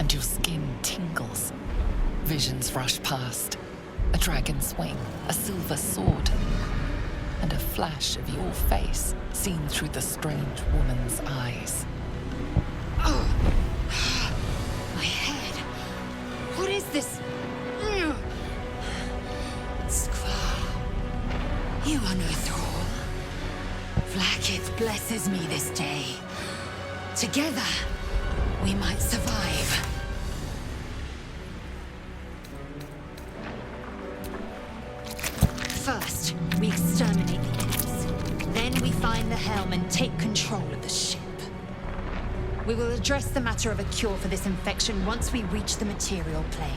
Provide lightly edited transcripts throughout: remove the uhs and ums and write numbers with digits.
and your skin tingles. Visions rush past. A dragon's wing, a silver sword, and a flash of your face seen through the strange woman's eyes. Oh! My head! What is this? Skvar, you are no thrall. Vlaakith blesses me this day. Together, we might survive. First, we exterminate the imps. Then we find the helm and take control of the ship. We will address the matter of a cure for this infection once we reach the material plane.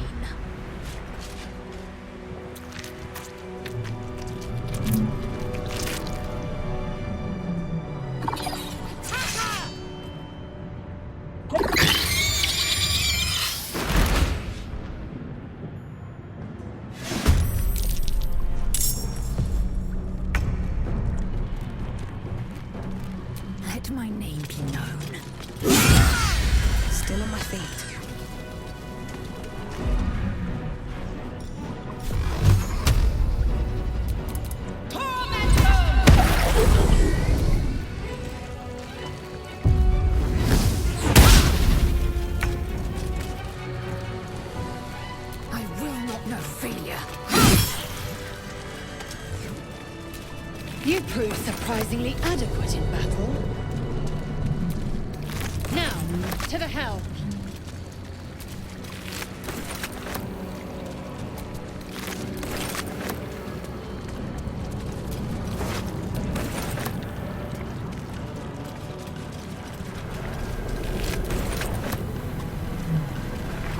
Let my name be known. Still on my feet. I will not know failure. You proved surprisingly adequate in battle. Now, to the helm.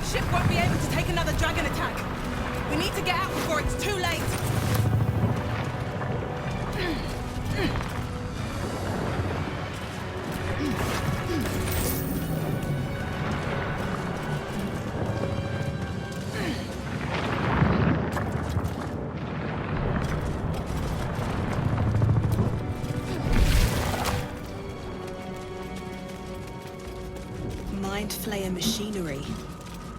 Ship won't be able to take another dragon attack. We need to get out before it's too late. Mind flayer machinery.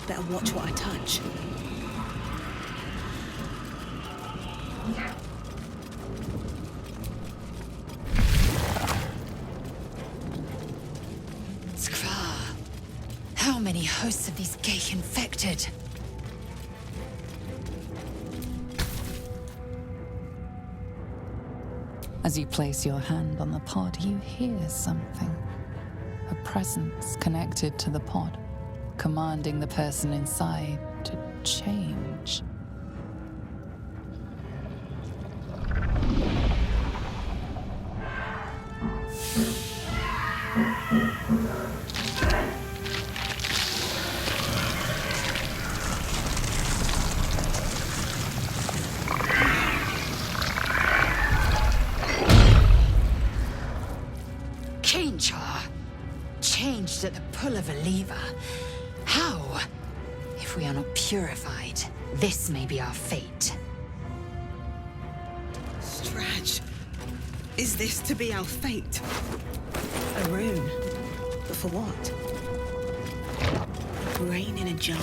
Better watch what I touch. Skvar, how many hosts of these gay infected? As you place your hand on the pod, you hear something. A presence connected to the pod, commanding the person inside to change. Changed at the pull of a lever. How? If we are not purified, this may be our fate. Straj, is this to be our fate? A rune? But for what? A brain in a jar.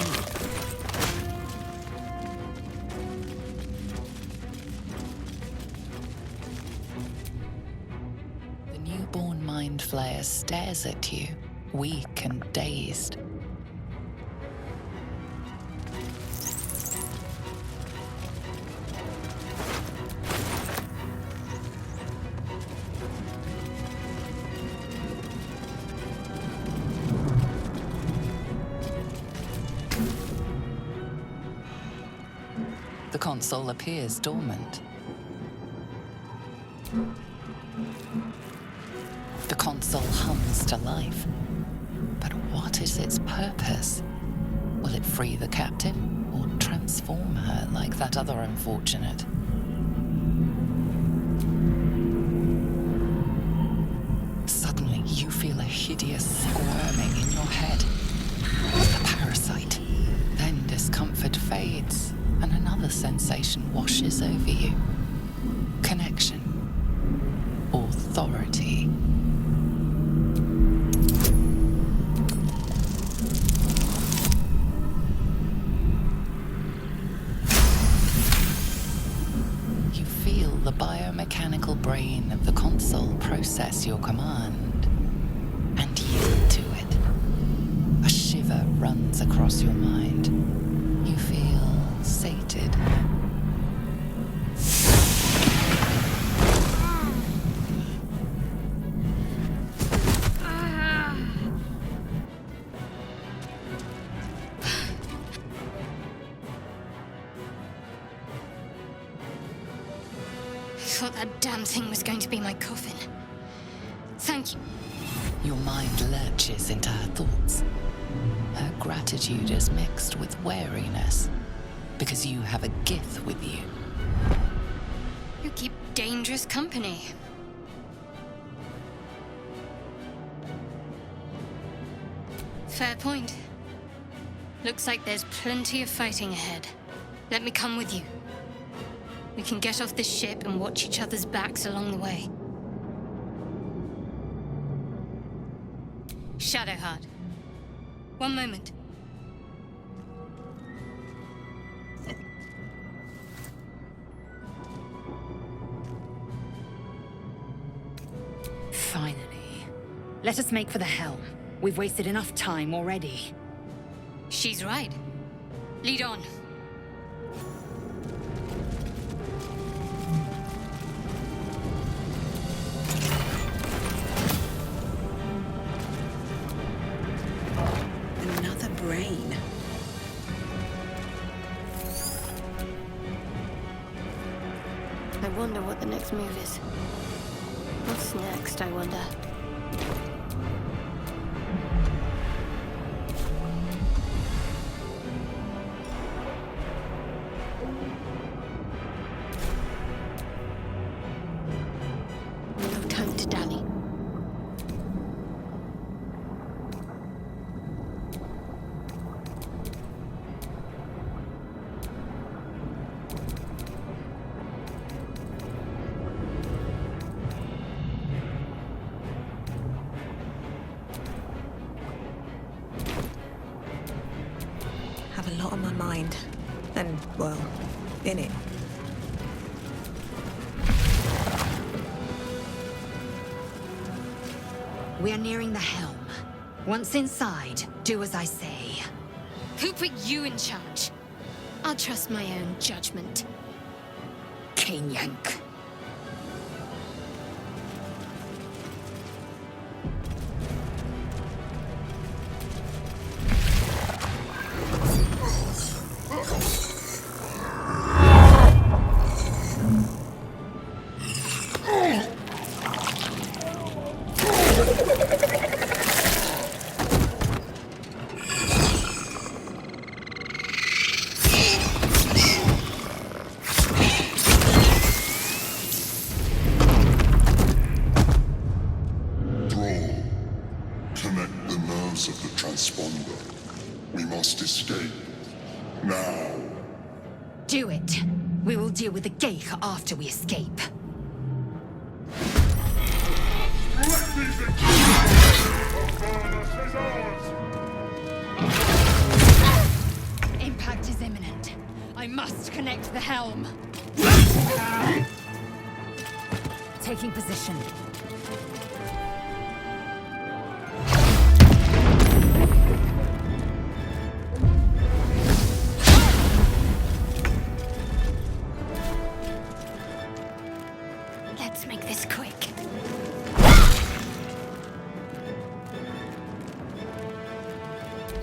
The newborn mind flayer stares at you, weak and dazed. The console appears dormant. The console hums to life. But what is its purpose? Will it free the captive or transform her like that other unfortunate? Suddenly, you feel a hideous squirming in your head. It's the parasite. Then discomfort fades, and another sensation washes over you. Connection. Authority. biomechanical brain of the console process your command and yield to it. A shiver runs across your mind. You feel sated. I thought that damn thing was going to be my coffin. Thank you. Your mind lurches into her thoughts. Her gratitude is mixed with wariness, because you have a Gith with you. You keep dangerous company. Fair point. Looks like there's plenty of fighting ahead. Let me come with you. We can get off this ship and watch each other's backs along the way. Shadowheart. One moment. Finally. Let us make for the helm. We've wasted enough time already. She's right. Lead on. Another brain. I wonder what the next move is. What's next, I wonder? No time to dally. Have a lot on my mind. And, well, in it. We are nearing the helm. Once inside, do as I say. Who put you in charge? I'll trust my own judgment. Cane yank. Connect the nerves of the transponder. We must escape. Now. Do it. We will deal with the Geich after we escape. Impact is imminent. I must connect the helm. Taking position. Let's make this quick.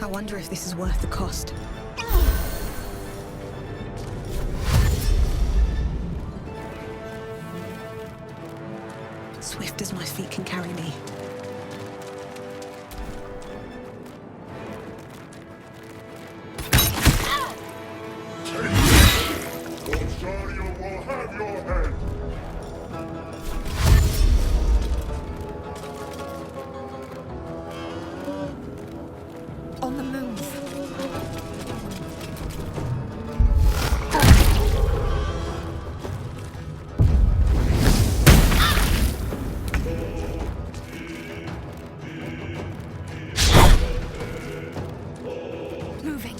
I wonder if this is worth the cost. Swift as my feet can carry me. Rosario will have your head. On the move. Moving.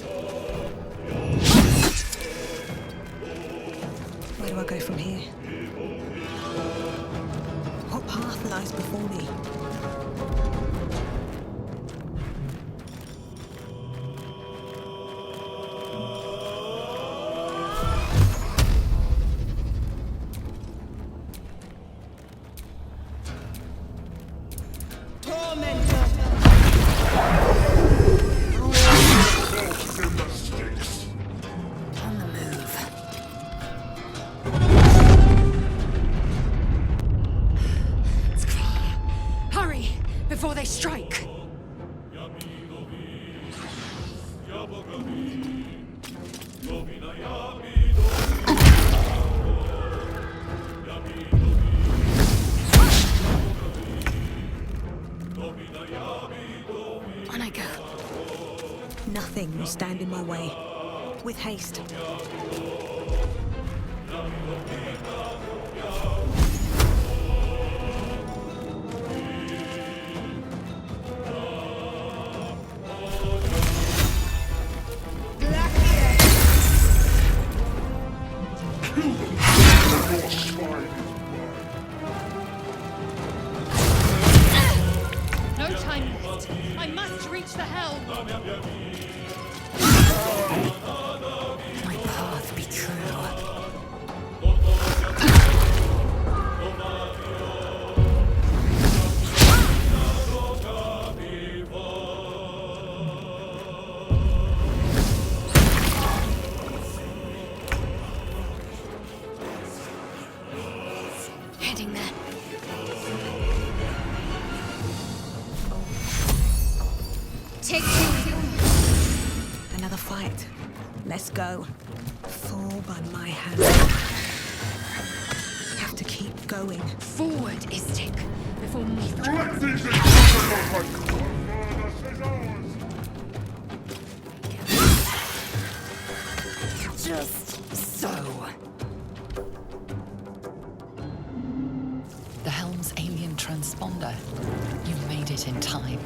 On I go. Nothing will stand in my way. With haste. No time left. I must reach the helm. My path be true. Heading there. Take two. Another fight. Let's go. Fall by my hand. Have to keep going. Forward, Istik, before Mithra. Let these intruders Just so. The helm's alien transponder. You made it in time.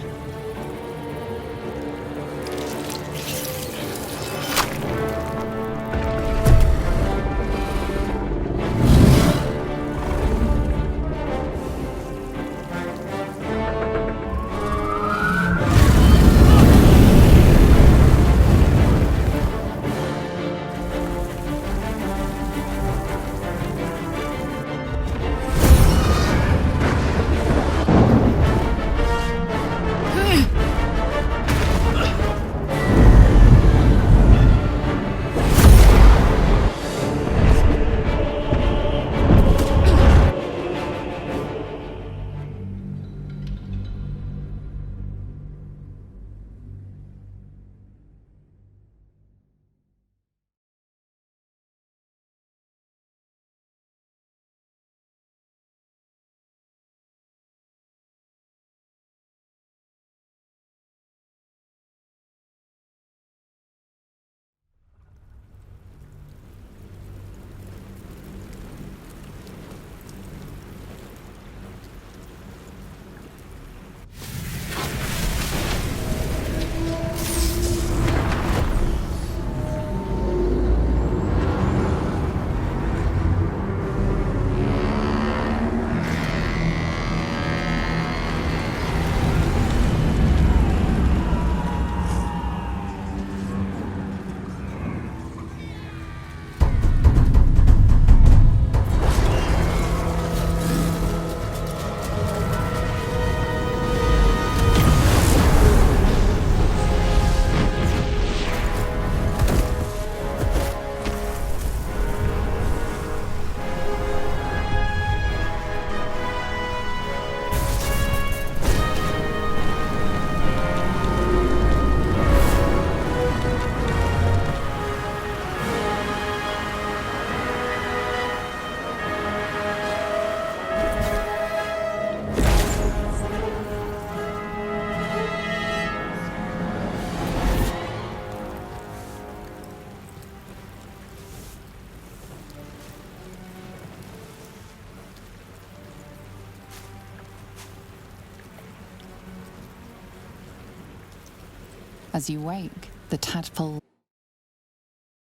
As you wake, the tadpole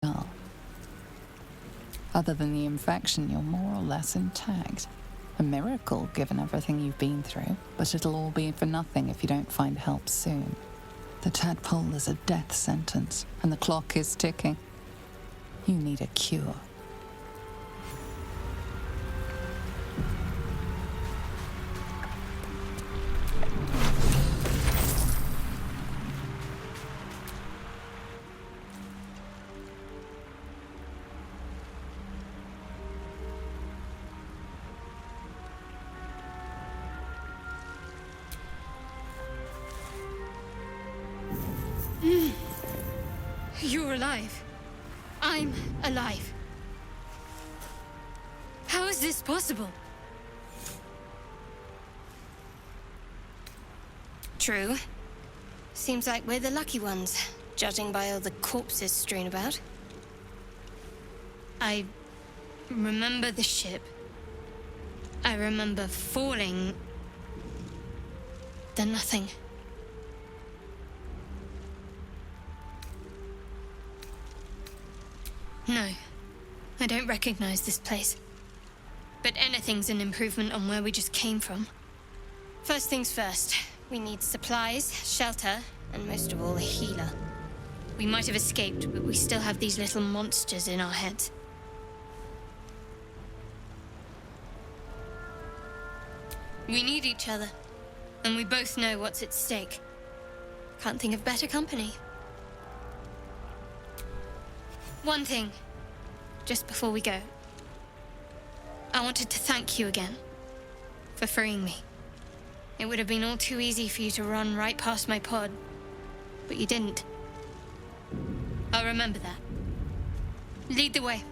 are. Other than the infection, you're more or less intact. A miracle, given everything you've been through, but it'll all be for nothing if you don't find help soon. The tadpole is a death sentence, and the clock is ticking. You need a cure. You're alive. I'm alive. How is this possible? True. Seems like we're the lucky ones, judging by all the corpses strewn about. I remember the ship. I remember falling. Then nothing. No, I don't recognize this place. But anything's an improvement on where we just came from. First things first, we need supplies, shelter, and most of all, a healer. We might have escaped, but we still have these little monsters in our heads. We need each other, and we both know what's at stake. Can't think of better company. One thing, just before we go. I wanted to thank you again for freeing me. It would have been all too easy for you to run right past my pod, but you didn't. I'll remember that. Lead the way.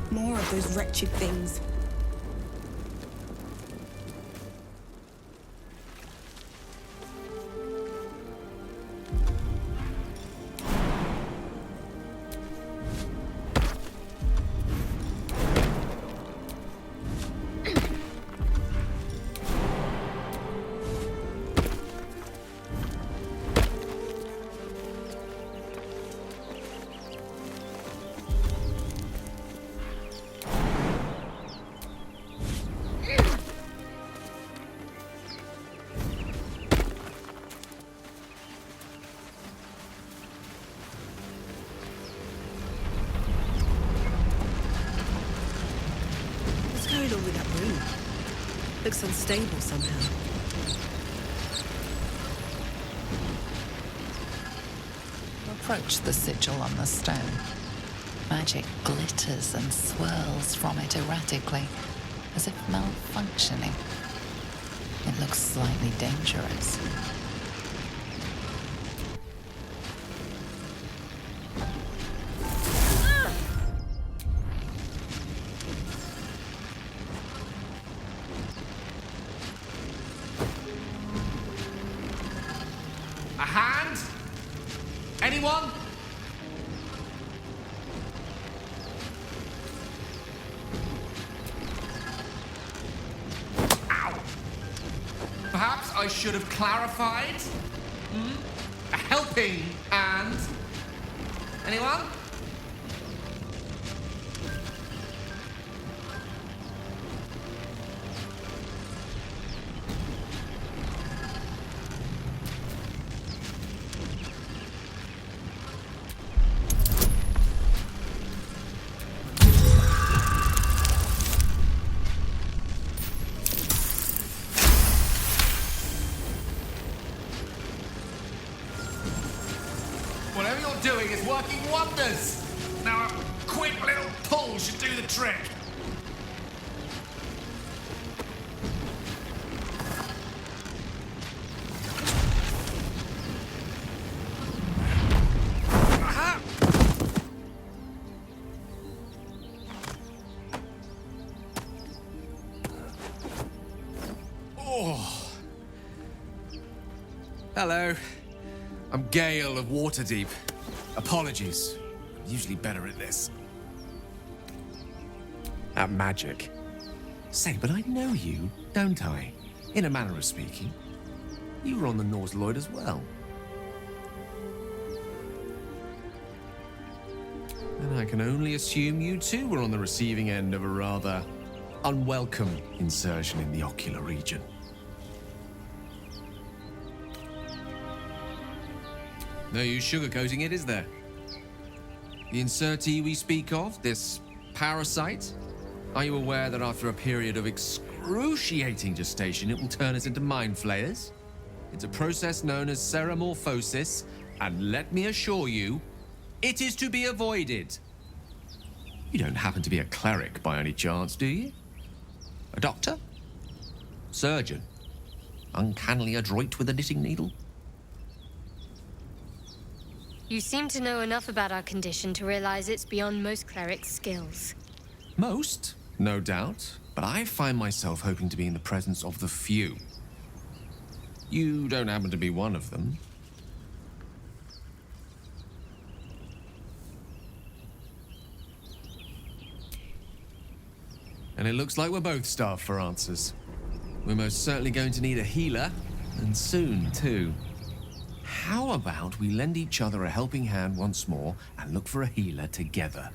More of those wretched things. With that room. Looks unstable somehow. Approach the sigil on the stone. Magic glitters and swirls from it erratically, as if malfunctioning. It looks slightly dangerous. A hand? Anyone? Ow! Perhaps I should have clarified? A helping hand? Anyone? Whatever you're doing is working wonders. Now a quick little pull should do the trick. Aha! Oh. Hello. I'm Gale of Waterdeep. Apologies. I'm usually better at this. At magic. Say, but I know you, don't I? In a manner of speaking. You were on the Norse Lloyd as well. I can only assume you too were on the receiving end of a rather unwelcome insertion in the ocular region. No use sugarcoating it, is there? The insertee we speak of, this parasite, are you aware that after a period of excruciating gestation, it will turn us into mind flayers? It's a process known as ceremorphosis, and let me assure you, it is to be avoided. You don't happen to be a cleric by any chance, do you? A doctor? Surgeon? Uncannily adroit with a knitting needle? You seem to know enough about our condition to realize it's beyond most clerics' skills. Most, no doubt, but I find myself hoping to be in the presence of the few. You don't happen to be one of them. And it looks like we're both starved for answers. We're most certainly going to need a healer, and soon, too. How about we lend each other a helping hand once more and look for a healer together?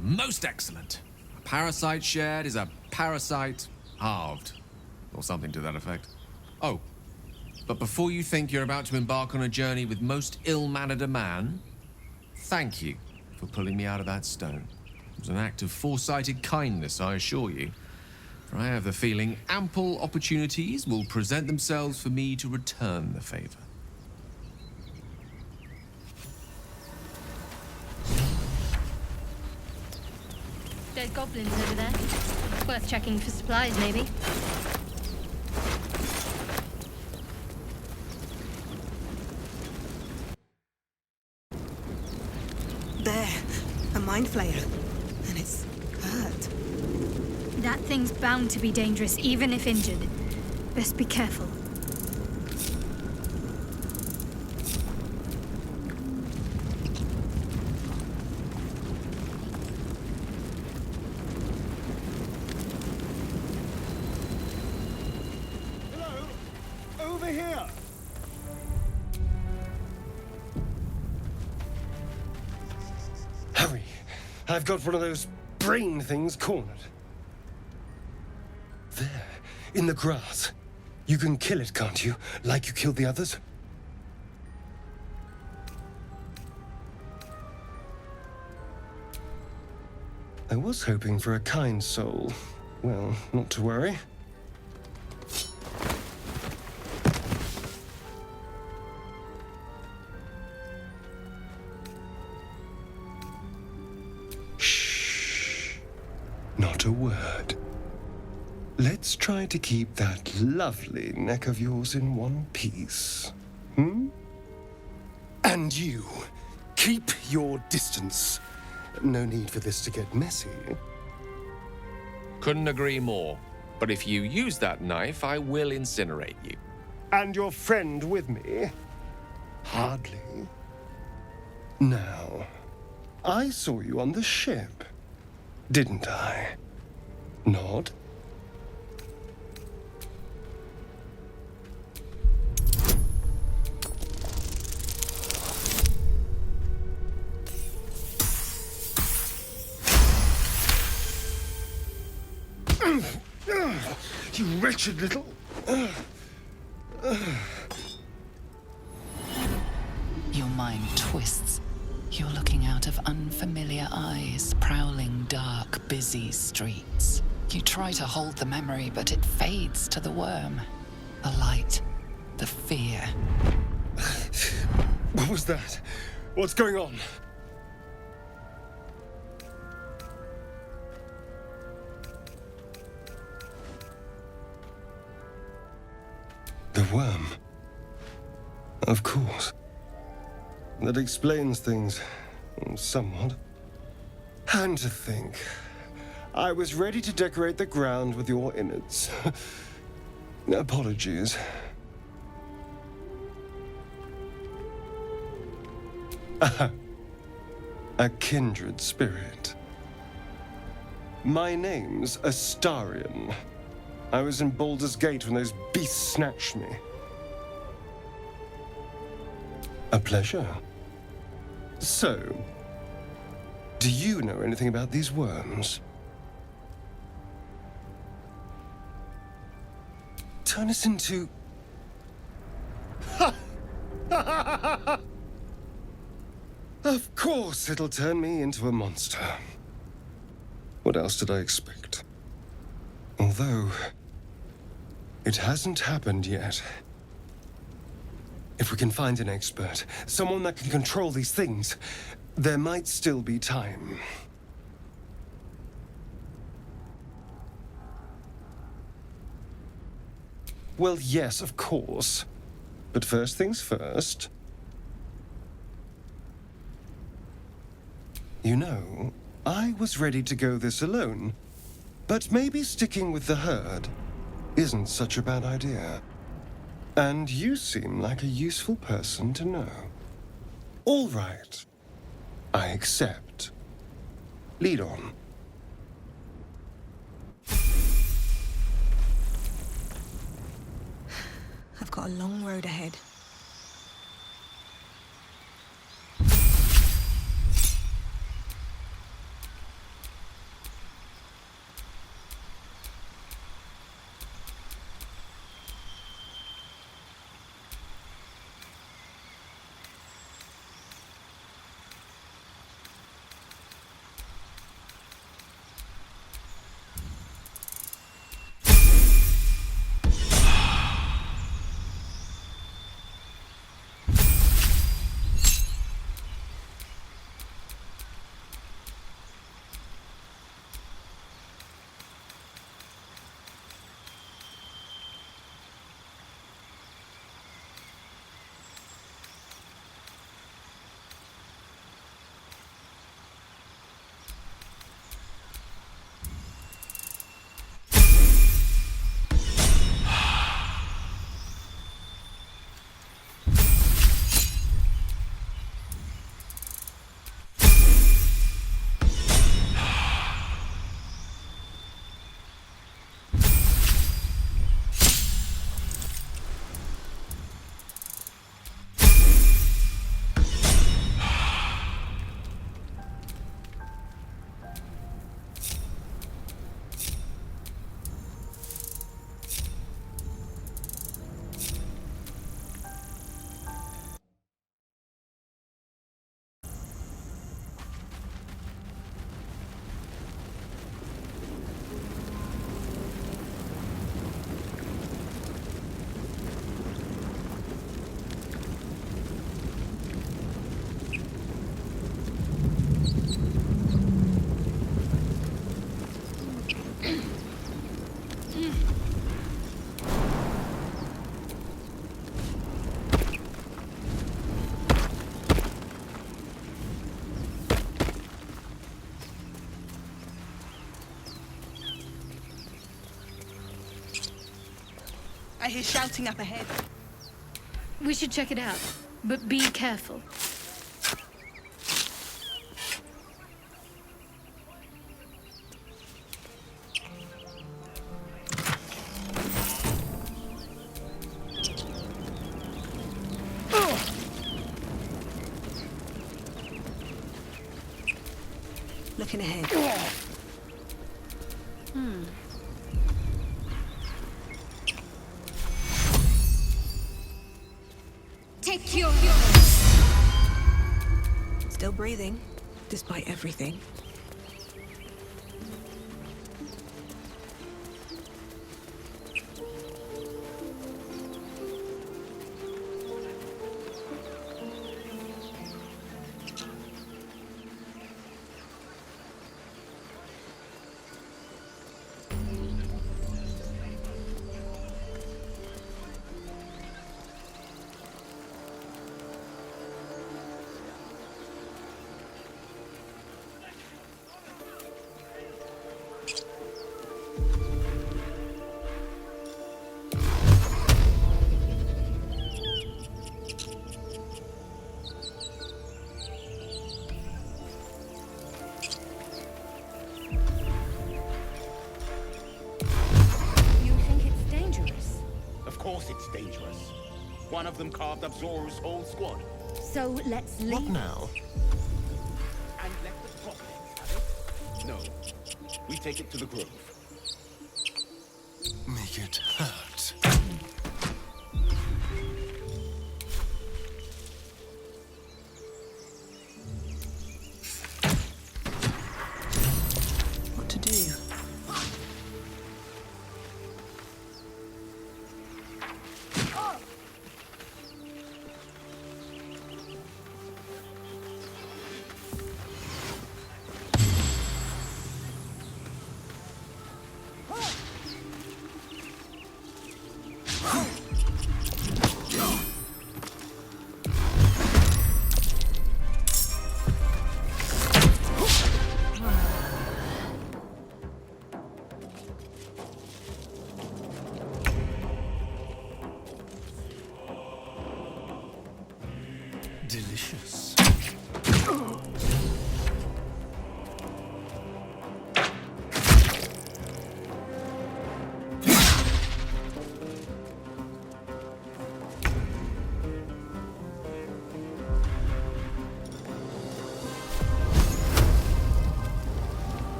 Most excellent. A parasite shared is a parasite halved, or something to that effect. Oh, but before you think you're about to embark on a journey with most ill-mannered a man, thank you for pulling me out of that stone. It was an act of foresighted kindness, I assure you. For I have the feeling ample opportunities will present themselves for me to return the favor. Dead goblins over there. Worth checking for supplies, maybe. There, a mind flayer. And it's hurt. That thing's bound to be dangerous, even if injured. Best be careful. Hello? Over here! Hurry! I've got one of those brain things cornered. There, in the grass. You can kill it, can't you? Like you killed the others? I was hoping for a kind soul. Well, not to worry. Shh. Not a word. Let's try to keep that lovely neck of yours in one piece. And you, keep your distance. No need for this to get messy. Couldn't agree more. But if you use that knife, I will incinerate you. And your friend with me? Hardly. Now, I saw you on the ship, didn't I? Nod? You wretched little... Your mind twists. You're looking out of unfamiliar eyes, prowling dark, busy streets. You try to hold the memory, but it fades to the worm. The light, the fear. What was that? What's going on? The worm. Of course. That explains things, somewhat. And to think, I was ready to decorate the ground with your innards. Apologies. A kindred spirit. My name's Astarion. I was in Baldur's Gate when those beasts snatched me. A pleasure. So, do you know anything about these worms? Turn us into... Of course it'll turn me into a monster. What else did I expect? Although, it hasn't happened yet. If we can find an expert, someone that can control these things, there might still be time. Well, yes, of course. But first things first. You know, I was ready to go this alone, but maybe sticking with the herd isn't such a bad idea. And you seem like a useful person to know. All right. I accept. Lead on. I've got a long road ahead. I hear shouting up ahead. We should check it out, but be careful. Looking ahead. Take your... Still breathing, despite everything. Of course it's dangerous. One of them carved up Zorru's whole squad. So let's leave. What now? And let the Toplings have it? No. We take it to the grove. Make it hurt. What to do? Delicious.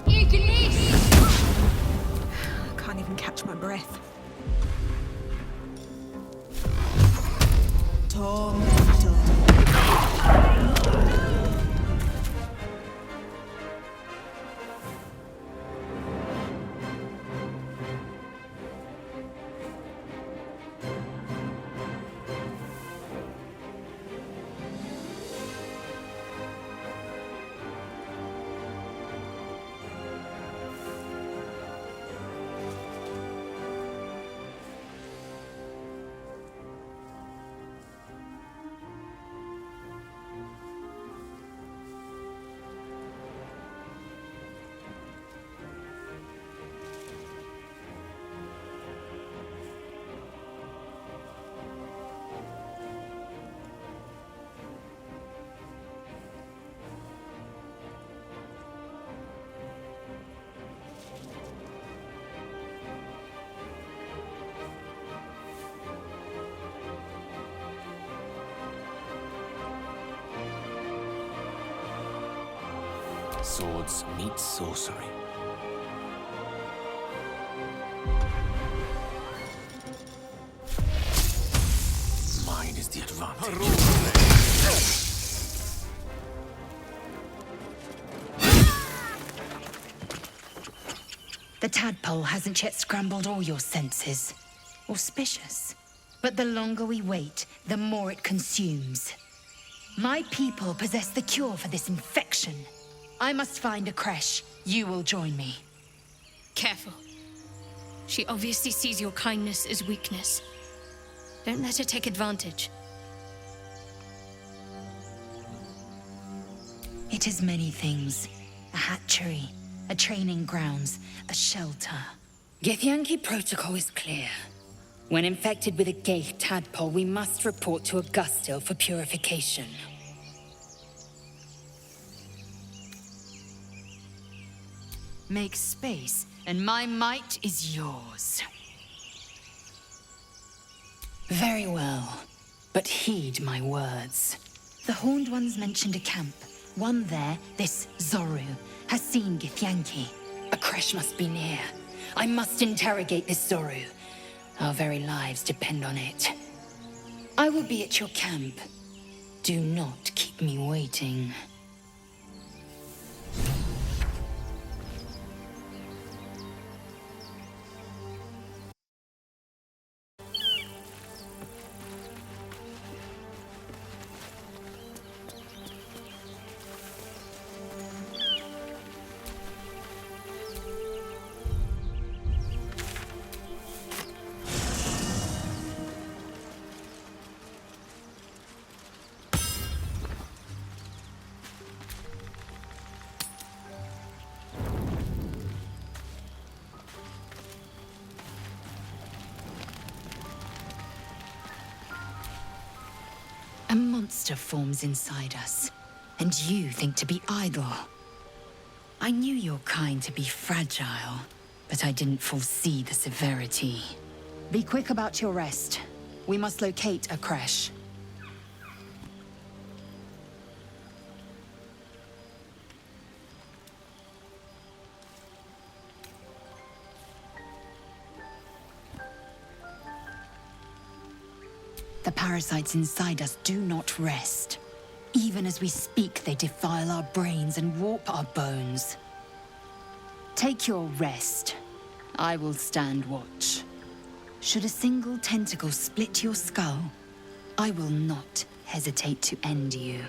I can't even catch my breath. Tormentor. Swords meet sorcery. Mine is the advantage. The tadpole hasn't yet scrambled all your senses. Auspicious. But the longer we wait, the more it consumes. My people possess the cure for this infection. I must find a creche. You will join me. Careful. She obviously sees your kindness as weakness. Don't let her take advantage. It is many things. A hatchery, a training grounds, a shelter. Githyanki protocol is clear. When infected with a gay tadpole, we must report to Augustil for purification. Make space, and my might is yours. Very well, but heed my words. The Horned Ones mentioned a camp. One there, this Zoru, has seen Githyanki. A creche must be near. I must interrogate this Zoru. Our very lives depend on it. I will be at your camp. Do not keep me waiting. A monster forms inside us, and you think to be idle. I knew your kind to be fragile, but I didn't foresee the severity. Be quick about your rest. We must locate a crash. The parasites inside us do not rest. Even as we speak, they defile our brains and warp our bones. Take your rest. I will stand watch. Should a single tentacle split your skull, I will not hesitate to end you.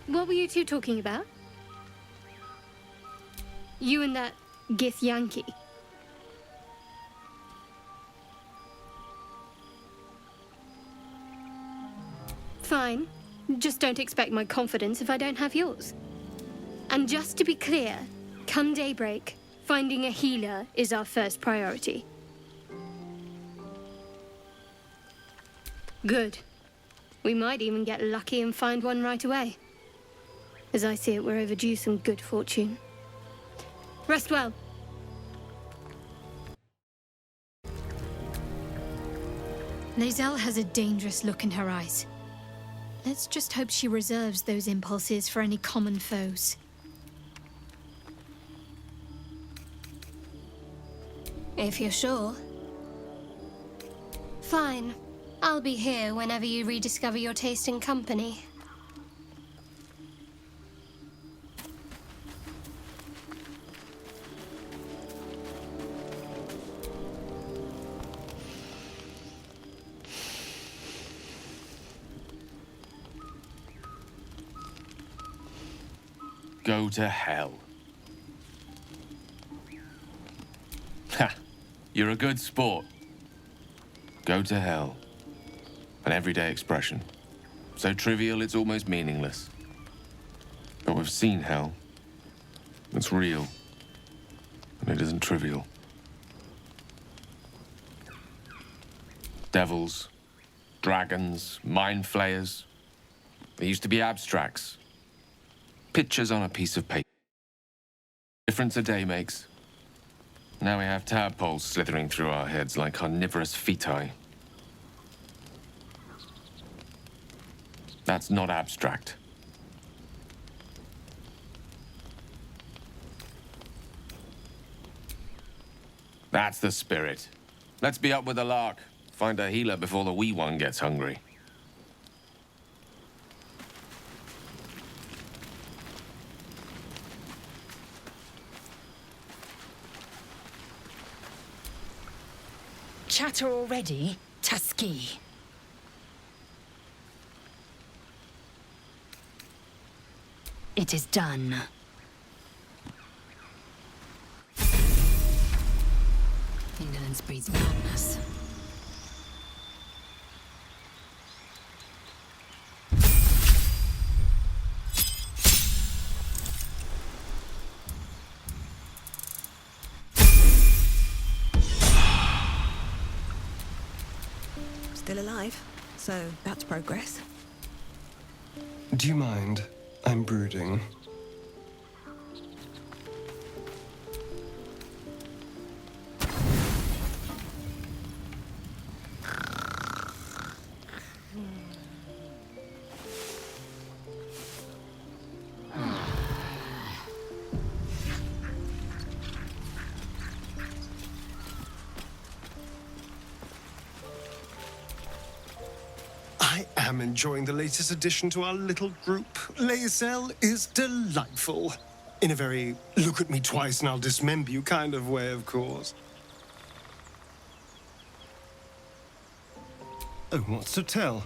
What were you two talking about? You and that githyanki? Fine. Just don't expect my confidence if I don't have yours. And just to be clear, come daybreak, finding a healer is our first priority. Good. We might even get lucky and find one right away. As I see it, we're overdue some good fortune. Rest well. Lae'zel has a dangerous look in her eyes. Let's just hope she reserves those impulses for any common foes. If you're sure. Fine. I'll be here whenever you rediscover your taste in company. Go to hell. Ha! You're a good sport. Go to hell. An everyday expression. So trivial it's almost meaningless. But we've seen hell. It's real. And it isn't trivial. Devils, dragons, mind flayers. They used to be abstracts. Pictures on a piece of paper. Difference a day makes. Now we have tadpoles slithering through our heads like carnivorous feti. That's not abstract. That's the spirit. Let's be up with the lark. Find a healer before the wee one gets hungry. Chatter already, Tusky. It is done. Indolence breeds madness. Still alive, so that's progress. Do you mind? I'm brooding. I'm enjoying the latest addition to our little group. Lae'zel is delightful. In a very look at me twice and I'll dismember you kind of way, of course. Oh, what's to tell?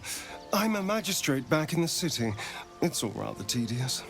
I'm a magistrate back in the city. It's all rather tedious.